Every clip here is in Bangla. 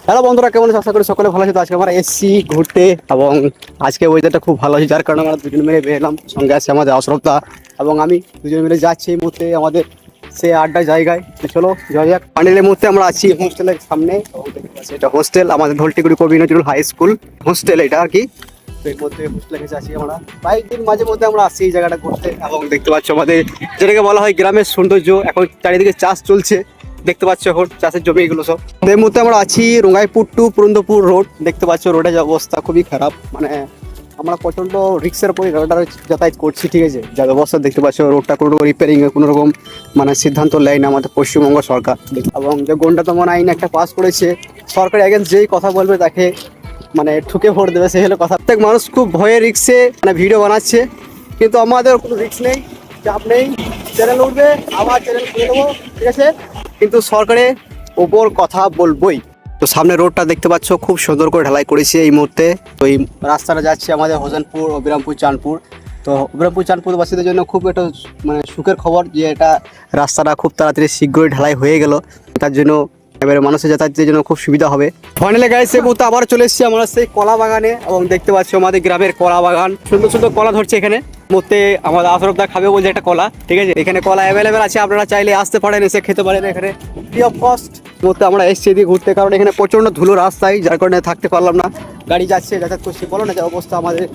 হ্যালো বন্ধুরা, কেমন আছো? আশা করি সকলে ভালো আছে। তো আজকে আমরা এসছি ঘুরতে এবং আজকে ওয়েদারটা খুব ভালো আছে, যার কারণে আমরা দুজন মিলে বেরোলাম। সঙ্গে আছে আমাদের অশরফদা এবং আমি, দুজন মিলে যাচ্ছি এই মুহূর্তে আমাদের সেই আড্ডা জায়গায়। তো চলো যাওয়া যাক। ফাইনালি এই মুহূর্তে আমরা আছি হোস্টেলের সামনে এবং দেখতে পাচ্ছি এটা হোস্টেল, আমাদের ধলটিগুড়ি কবি নজরুল হাই স্কুল হোস্টেল এটা আর কি। তো এর মধ্যে হোস্টেলে গেছে আছি আমরা কয়েকদিন, মাঝে মধ্যে আমরা আসি এই জায়গাটা ঘুরতে এবং দেখতে পাচ্ছ আমাদের যেটাকে বলা হয় গ্রামের সৌন্দর্য। এখন চারিদিকে চাষ চলছে, দেখতে পাচ্ছ এখন চাষের জমি এগুলো সব। এই মুহূর্তে আমরা আছি রঙ্গাইপুর টু পুরন্দপুর রোড। দেখতে পাচ্ছ রোডের অবস্থা খুবই খারাপ, মানে আমরা প্রচন্ড রিক্সের উপরে রোডটা যাতায়াত করছি, ঠিক আছে। যা ব্যবস্থা দেখতে পাচ্ছ, রোডটা কোনো রিপেয়ারিং এর কোনো রকম মানে সিদ্ধান্ত নেয় না আমাদের পশ্চিমবঙ্গ সরকার। এবং যে গন্ডাতম আইন একটা পাস করেছে সরকার, এগেন্স্ট যেই কথা বলবে তাকে মানে ঠুকে ভোট দেবে, সেই হলো কথা। প্রত্যেক মানুষ খুব ভয়ে রিক্সে মানে ভিডিও বানাচ্ছে, কিন্তু আমাদের কোনো রিক্স নেই, চাপ নেই। চ্যানেল উঠবে আবার চ্যানেল খুলে দেবো, ঠিক আছে, কিন্তু সরকারের ওপর কথা বলবোই। তো সামনে রোডটা দেখতে পাচ্ছ খুব সুন্দর করে ঢালাই করেছে এই মুহূর্তে। তো এই রাস্তাটা যাচ্ছে আমাদের হোসেনপুর, অবিরামপুর, চাঁদপুর। তো অবিরামপুর চাঁদপুরবাসীদের জন্য খুব একটা মানে সুখের খবর যে এটা রাস্তাটা খুব তাড়াতাড়ি শীঘ্রই ঢালাই হয়ে গেল। তার জন্য এবারে মানুষের যাতায়াতের জন্য খুব সুবিধা হবে। ফাইনালি গাইস এই মুহূর্তে আবার চলে এসেছি আমরা সেই কলা বাগানে এবং দেখতে পাচ্ছি আমাদের গ্রামের কলা বাগান, সুন্দর সুন্দর কলা ধরছে এখানে। মধ্যে আমাদের আশরফদা খাবে বলছে একটা কলা, ঠিক আছে। এখানে কলা অ্যাভেলেবেল আছে, আপনারা চাইলে আসতে পারেন, এসে খেতে পারেন এখানে ফ্রি অফ কস্ট। মধ্যে আমরা এসছি এদিকে ঘুরতে, কারণ এখানে প্রচণ্ড ধুলো রাস্তায়, যার কারণে থাকতে পারলাম না। গাড়ি যাচ্ছে যাতায়াত করছি, বলো না যে অবস্থা আমাদের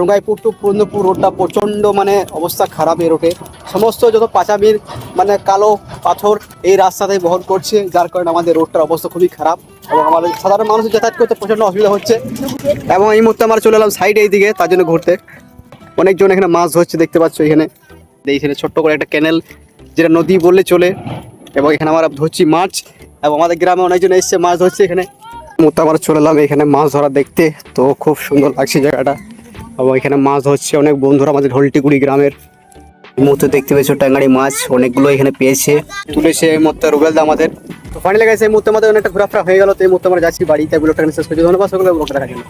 রঙ্গাইপুর টু পুরন্দপুর রোডটা প্রচণ্ড মানে অবস্থা খারাপ। এই রোডে সমস্ত যত পাচামির মানে কালো পাথর এই রাস্তাতেই বহন করছে, যার কারণে আমাদের রোডটার অবস্থা খুবই খারাপ এবং আমাদের সাধারণ মানুষের যাতায়াত করতে প্রচণ্ড অসুবিধা হচ্ছে। এবং এই মুহূর্তে আমরা চলে এলাম সাইডে এইদিকে তার জন্য ঘুরতে। অনেকজন এখানে মাছ ধরছে, দেখতে পাচ্ছ এখানে। এইখানে ছোট্ট করে একটা ক্যানেল, যেটা নদী বললে চলে, এবং এখানে আমরা ধরছি মাছ এবং আমাদের গ্রামে অনেকজন এসছে মাছ ধরছে এখানে। মুহূর্তে আমরা চলে এলাম এখানে মাছ ধরা দেখতে। তো খুব সুন্দর লাগছে জায়গাটা এবং এখানে মাছ ধরছে অনেক বন্ধুরা আমাদের ধলটিগুড়ি গ্রামের। এই মুহূর্তে দেখতে পেয়েছো ট্যাঙ্গারি মাছ অনেকগুলো এখানে পেয়েছে, তুলেছে এই মুহূর্তে রুবেলদা আমাদের। তো ফাইনালি গাইস এই মুহূর্তে আমাদের অনেকটা ঘোরাফেরা হয়ে গেল। তো এই মুহূর্তে আমরা যাচ্ছি বাড়ি, তাই ব্লগটা শেষ করছি। ধন্যবাদ সকলকে ব্লগটা দেখার জন্য।